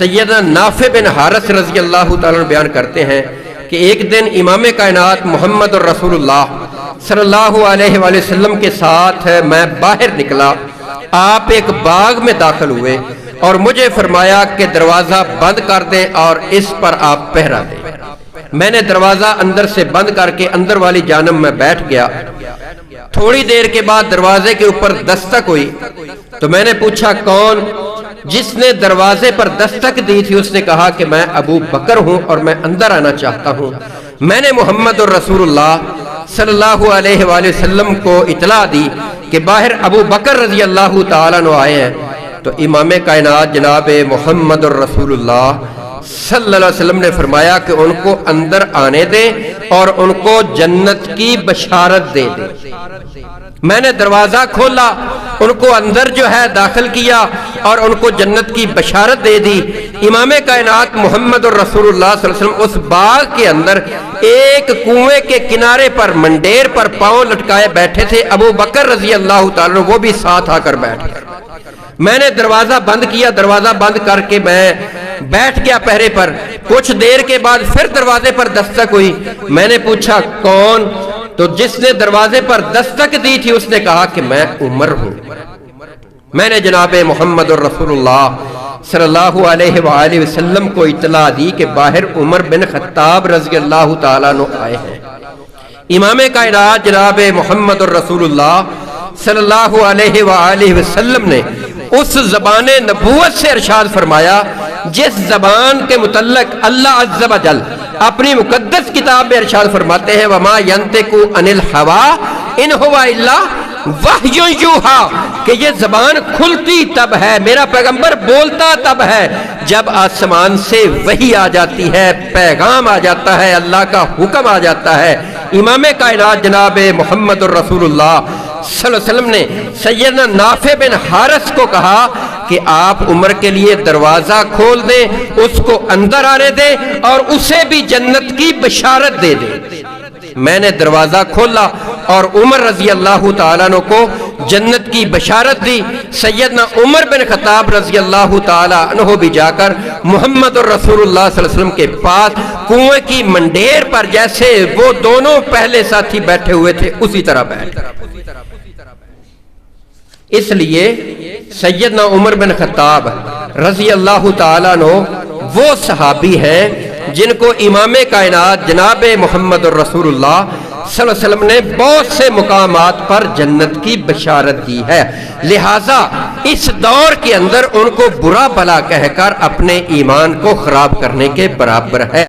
سیدنا نافع بن حارث رضی اللہ تعالیٰ عنہ بیان کرتے ہیں کہ ایک دن امام کائنات محمد الرسول اللہ صلی اللہ علیہ وآلہ وسلم کے ساتھ میں باہر نکلا، آپ ایک باغ میں داخل ہوئے اور مجھے فرمایا کہ دروازہ بند کر دیں اور اس پر آپ پہرا دیں۔ میں نے دروازہ اندر سے بند کر کے اندر والی جانب میں بیٹھ گیا۔ تھوڑی دیر کے بعد دروازے کے اوپر دستک ہوئی تو میں نے پوچھا کون؟ جس نے دروازے پر دستک دی تھی اس نے کہا کہ میں ابو بکر ہوں اور میں اندر آنا چاہتا ہوں۔ میں نے محمد الرسول اللہ صلی اللہ علیہ وآلہ وسلم کو اطلاع دی کہ باہر ابو بکر رضی اللہ تعالیٰ عنہ آئے ہیں، تو امام کائنات جناب محمد الرسول اللہ صلی اللہ علیہ وسلم نے فرمایا کہ ان کو اندر آنے دیں اور ان کو جنت کی بشارت دے دیں۔ میں نے دروازہ کھولا، ان کو اندر جو ہے داخل کیا اور ان کو جنت کی بشارت دے دی۔ امام کائنات محمد الرسول اللہ صلی اللہ علیہ وسلم اس باغ کے اندر ایک کنویں کے کنارے پر منڈیر پر پاؤں لٹکائے بیٹھے تھے، ابو بکر رضی اللہ تعالیٰ عنہ وہ بھی ساتھ آ کر بیٹھ گئے۔ میں نے دروازہ بند کیا، دروازہ بند کر کے میں بیٹھ گیا پہرے پر۔ کچھ دیر کے بعد پھر دروازے پر دستک ہوئی، میں نے پوچھا کون؟ تو جس نے دروازے پر دستک دی تھی اس نے کہا کہ میں عمر ہوں۔ میں نے جناب محمد الرسول اللہ صلی اللہ علیہ وآلہ وسلم کو اطلاع دی کہ باہر عمر بن خطاب رضی اللہ تعالیٰ عنہ آئے ہیں۔ امام کائنات جناب محمد الرسول اللہ صلی اللہ علیہ وآلہ وسلم نے اس زبان نبوت سے ارشاد فرمایا جس زبان کے متعلق اللہ عز و جل اپنی مقدس کتاب میں ارشاد فرماتے ہیں وَمَا يَنْتِقُ عَنِ الْهَوَىٰ إِنْ هُوَ إِلَّا وَحْيٌ يُوحَىٰ، کہ یہ زبان کھلتی تب ہے، میرا پیغمبر بولتا تب ہے جب آسمان سے وحی آ جاتی ہے، پیغام آ جاتا ہے، اللہ کا حکم آ جاتا ہے۔ امام کائنات جناب محمد الرسول اللہ صلی اللہ علیہ وسلم نے سیدنا نافع بن حارث کو کہا کہ آپ عمر کے لیے دروازہ کھول دیں، اس کو اندر آنے دیں اور اسے بھی جنت کی بشارت دے دیں۔ میں نے دروازہ کھولا اور عمر رضی اللہ تعالیٰ عنہ کو جنت کی بشارت دی۔ سیدنا عمر بن خطاب رضی اللہ تعالیٰ عنہ بھی جا کر محمد الرسول اللہ صلی اللہ علیہ وسلم کے پاس کنویں کی منڈیر پر جیسے وہ دونوں پہلے ساتھی بیٹھے ہوئے تھے اسی طرح بیٹھ۔ اس لیے سیدنا عمر بن خطاب رضی اللہ تعالیٰ عنہ وہ صحابی ہیں جن کو امام کائنات جناب محمد الرسول اللہ صلی اللہ علیہ وسلم نے بہت سے مقامات پر جنت کی بشارت دی ہے، لہٰذا اس دور کے اندر ان کو برا بھلا کہہ کر اپنے ایمان کو خراب کرنے کے برابر ہے۔